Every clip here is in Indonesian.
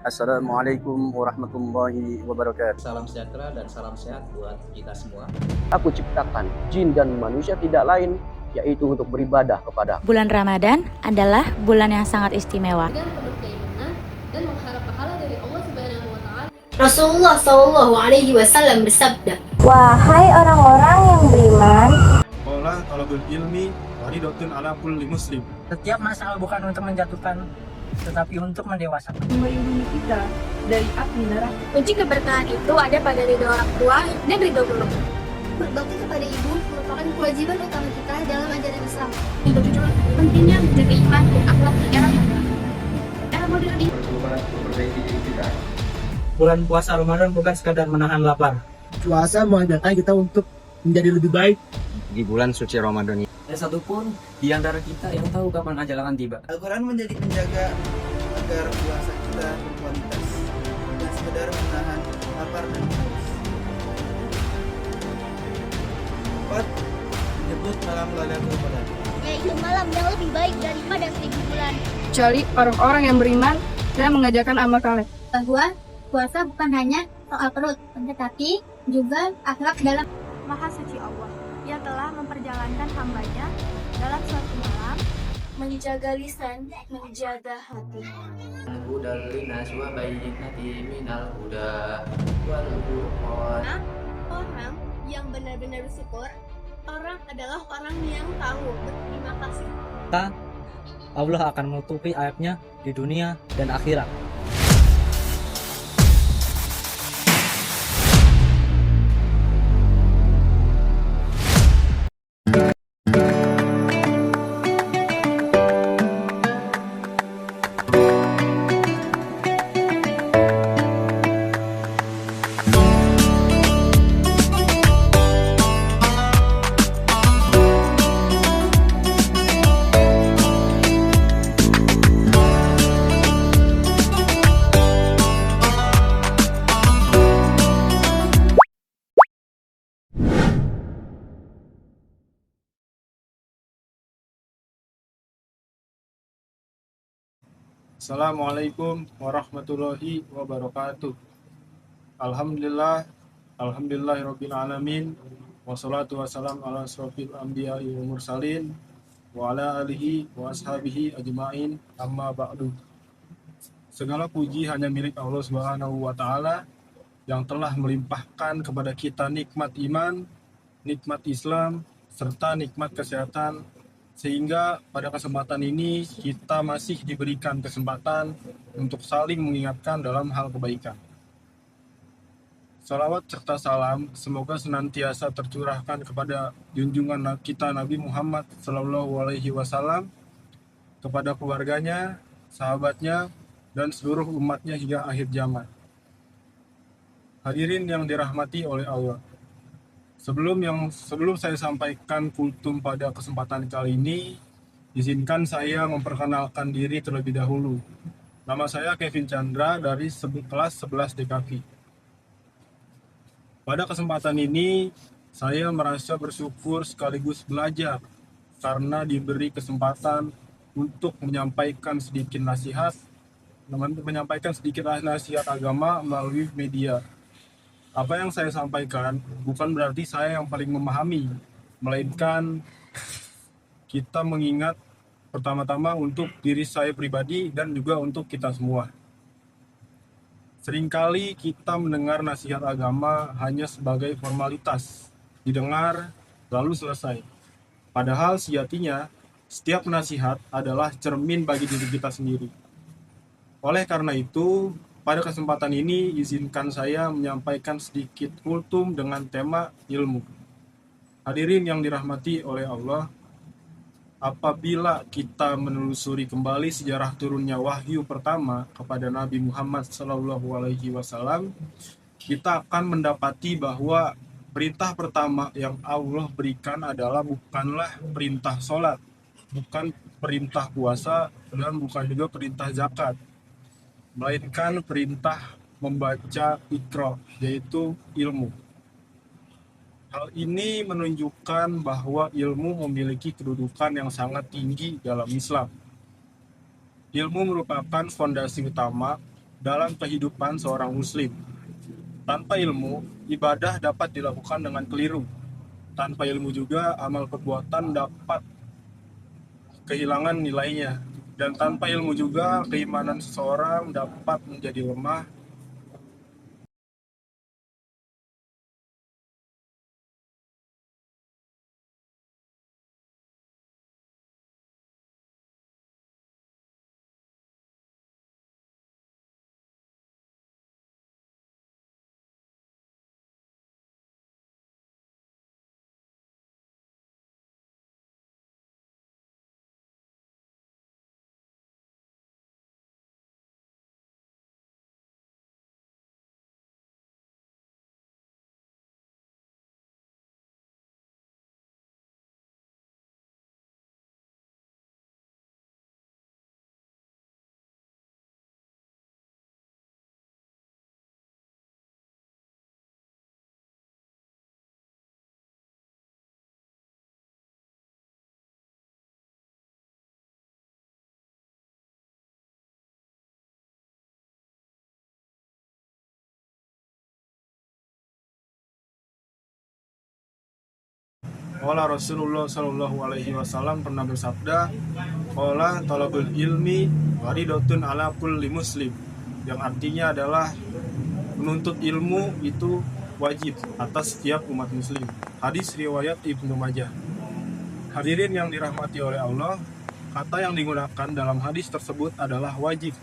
Assalamualaikum warahmatullahi wabarakatuh. Salam sejahtera dan salam sehat buat kita semua. Aku ciptakan jin dan manusia tidak lain yaitu untuk beribadah kepada. Bulan Ramadan adalah bulan yang sangat istimewa. Dengan penuh keimanan dan mengharap pahala dari Allah Subhanahu wa taala. Rasulullah Shallallahu alaihi wasallam bersabda, "Wahai orang-orang yang beriman, Qala talabul ilmi faridatun ala kulli muslim." Setiap masalah bukan untuk menjatuhkan, tetapi untuk mendewasakan. melindungi kita dari api neraka." kunci keberkahan itu ada pada ridho orang tua dan ridho guru. Berbakti kepada ibu merupakan kewajiban utama kita dalam ajaran Islam. Untuk jujur, pentingnya menjaga iman dan akhlak di era modern ini. Bulan puasa Ramadan bukan sekadar menahan lapar. Puasa mengajarkan kita untuk menjadi lebih baik di bulan suci Ramadan ini. Ada satupun di antara kita yang tahu kapan ajal akan tiba. Al-Quran menjadi penjaga agar puasa kita berkualitas dan sekedar menahan lapar dan haus. 4. Menyebut malam Lailatul Qadar, Yaitu malam yang lebih baik daripada 1000 bulan. Kecuali orang-orang yang beriman dan mengajarkan amal saleh. Bahwa puasa bukan hanya soal perut, tetapi juga akhlak dalam. Maha suci Allah, Ia telah memperjalankan hambanya dalam suatu malam, Menjaga lisan, menjaga hati. Hudal linas wa bayyinati minal huda wal furqan. Orang yang benar-benar bersyukur, orang adalah orang yang tahu berterima kasih. Allah akan menutupi aibnya di dunia dan akhirat. Assalamualaikum warahmatullahi wabarakatuh. Alhamdulillahirabbil alamin. Wassalatu wassalamu ala asrofil anbiya'i wal mursalin wa ala alihi wa ashabihi ajma'in, amma ba'du. Segala puji hanya milik Allah Subhanahu wa taala yang telah melimpahkan kepada kita nikmat iman, nikmat Islam, serta nikmat kesehatan, sehingga pada kesempatan ini kita masih diberikan kesempatan untuk saling mengingatkan dalam hal kebaikan. Salawat serta salam semoga senantiasa tercurahkan kepada junjungan kita Nabi Muhammad SAW, kepada keluarganya, sahabatnya, dan seluruh umatnya hingga akhir zaman. Hadirin yang dirahmati oleh Allah, Sebelum saya sampaikan kultum pada kesempatan kali ini, izinkan saya memperkenalkan diri terlebih dahulu. Nama saya Kevin Chandra dari kelas 11 DKV. Pada kesempatan ini, saya merasa bersyukur sekaligus belajar karena diberi kesempatan untuk menyampaikan sedikit nasihat agama melalui media. Apa yang saya sampaikan bukan berarti saya yang paling memahami, melainkan kita mengingat pertama-tama untuk diri saya pribadi dan juga untuk kita semua. Seringkali kita mendengar nasihat agama hanya sebagai formalitas, didengar lalu selesai. Padahal sejatinya setiap nasihat adalah cermin bagi diri kita sendiri. Oleh karena itu, pada kesempatan ini, izinkan saya menyampaikan sedikit kultum dengan tema ilmu. Hadirin yang dirahmati oleh Allah, apabila kita menelusuri kembali sejarah turunnya wahyu pertama kepada Nabi Muhammad SAW, kita akan mendapati bahwa perintah pertama yang Allah berikan adalah bukanlah perintah sholat, bukan perintah puasa, dan bukan juga perintah zakat, melainkan perintah membaca Iqra, yaitu ilmu. Hal ini menunjukkan bahwa ilmu memiliki kedudukan yang sangat tinggi dalam Islam. Ilmu merupakan fondasi utama dalam kehidupan seorang muslim. Tanpa ilmu, ibadah dapat dilakukan dengan keliru. Tanpa ilmu juga, amal perbuatan dapat kehilangan nilainya. Dan tanpa ilmu juga, keimanan seseorang dapat menjadi lemah. Qala Rasulullah Shallallahu Alaihi Wasallam pernah bersabda, qala talabul ilmi waridotun ala kulli muslim, yang artinya adalah menuntut ilmu itu wajib atas setiap umat muslim. Hadis riwayat Ibnu Majah. Hadirin yang dirahmati oleh Allah, kata yang digunakan dalam hadis tersebut adalah wajib.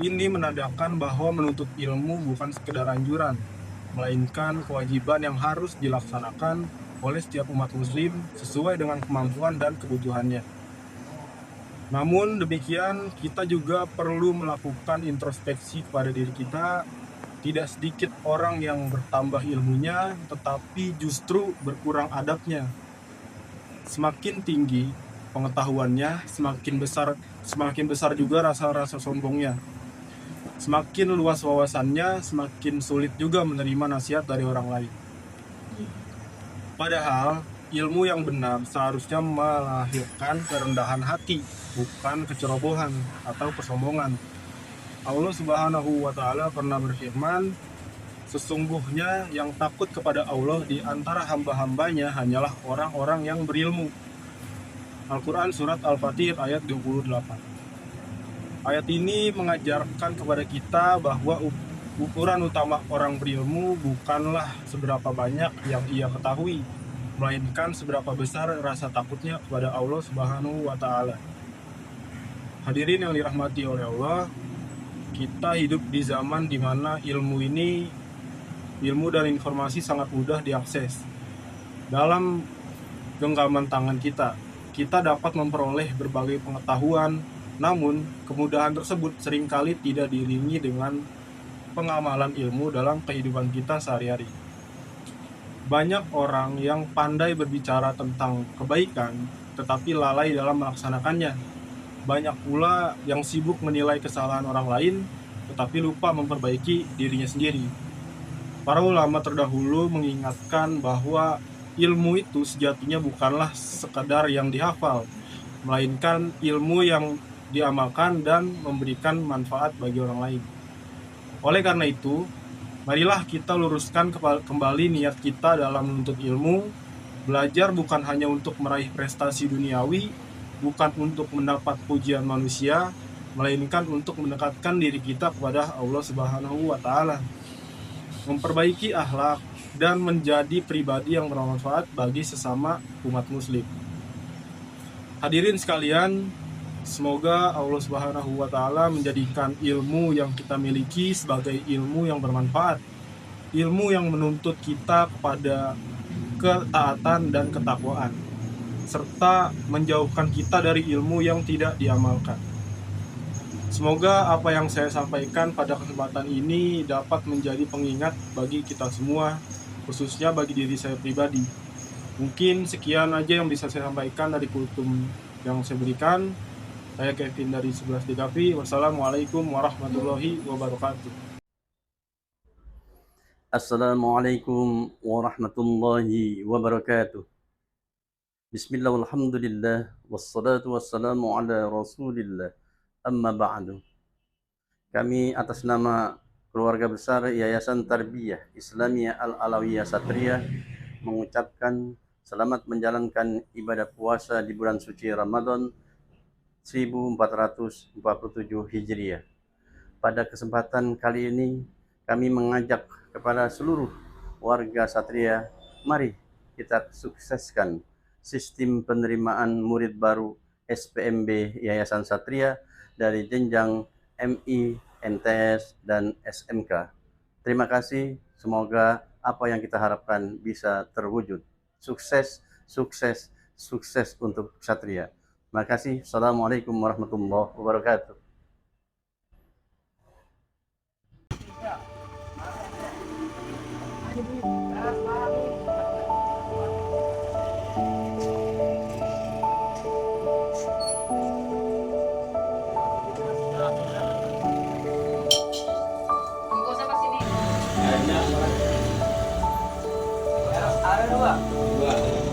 Ini menandakan bahwa menuntut ilmu bukan sekedar anjuran, melainkan kewajiban yang harus dilaksanakan oleh setiap umat muslim sesuai dengan kemampuan dan kebutuhannya. Namun demikian, kita juga perlu melakukan introspeksi kepada diri kita. Tidak sedikit orang yang bertambah ilmunya, tetapi justru berkurang adabnya. Semakin tinggi pengetahuannya, semakin besar juga rasa-rasa sombongnya. Semakin luas wawasannya, semakin sulit juga menerima nasihat dari orang lain. Padahal ilmu yang benar seharusnya melahirkan kerendahan hati, bukan kecerobohan atau kesombongan. Allah Subhanahu wa Ta'ala pernah berfirman, sesungguhnya yang takut kepada Allah di antara hamba-hambanya hanyalah orang-orang yang berilmu. Al-Quran Surat Al-Fatir ayat 28. Ayat ini mengajarkan kepada kita bahwa ukuran utama orang berilmu bukanlah seberapa banyak yang ia ketahui, melainkan seberapa besar rasa takutnya kepada Allah Subhanahu wa Ta'ala. Hadirin yang dirahmati oleh Allah, kita hidup di zaman di mana ilmu dan informasi sangat mudah diakses. Dalam genggaman tangan kita dapat memperoleh berbagai pengetahuan, namun kemudahan tersebut seringkali tidak diiringi dengan pengamalan ilmu dalam kehidupan kita sehari-hari. Banyak orang yang pandai berbicara tentang kebaikan, tetapi lalai dalam melaksanakannya. Banyak pula yang sibuk menilai kesalahan orang lain, tetapi lupa memperbaiki dirinya sendiri. Para ulama terdahulu mengingatkan bahwa ilmu itu sejatinya bukanlah sekadar yang dihafal, melainkan ilmu yang diamalkan dan memberikan manfaat bagi orang lain. Oleh karena itu, marilah kita luruskan kembali niat kita dalam menuntut ilmu. Belajar bukan hanya untuk meraih prestasi duniawi, bukan untuk mendapat pujian manusia, melainkan untuk mendekatkan diri kita kepada Allah Subhanahu wa Ta'ala, memperbaiki akhlak dan menjadi pribadi yang bermanfaat bagi sesama umat muslim. Hadirin sekalian, semoga Allah Subhanahu wa Ta'ala menjadikan ilmu yang kita miliki sebagai ilmu yang bermanfaat, ilmu yang menuntut kita kepada ketaatan dan ketakwaan, serta menjauhkan kita dari ilmu yang tidak diamalkan. Semoga apa yang saya sampaikan pada kesempatan ini dapat menjadi pengingat bagi kita semua, khususnya bagi diri saya pribadi. Mungkin sekian aja yang bisa saya sampaikan dari kultum yang saya berikan. Saya Kevin dari 11 DKP. Wassalamualaikum warahmatullahi wabarakatuh. Assalamualaikum warahmatullahi wabarakatuh. Bismillah walhamdulillah wassalatu wassalamu ala rasulillah. Amma ba'du. Kami atas nama keluarga besar Yayasan Tarbiyah Islamiyah Al-Alawiyah Satria mengucapkan selamat menjalankan ibadah puasa di bulan suci Ramadan 1447 Hijriah. Pada kesempatan kali ini kami mengajak kepada seluruh warga Satria, mari kita sukseskan sistem penerimaan murid baru SPMB Yayasan Satria dari jenjang MI, NTS, dan SMK. Terima kasih, semoga apa yang kita harapkan bisa terwujud. Sukses, sukses, sukses untuk Satria. Terima kasih. Assalamualaikum warahmatullahi wabarakatuh. Ada dua.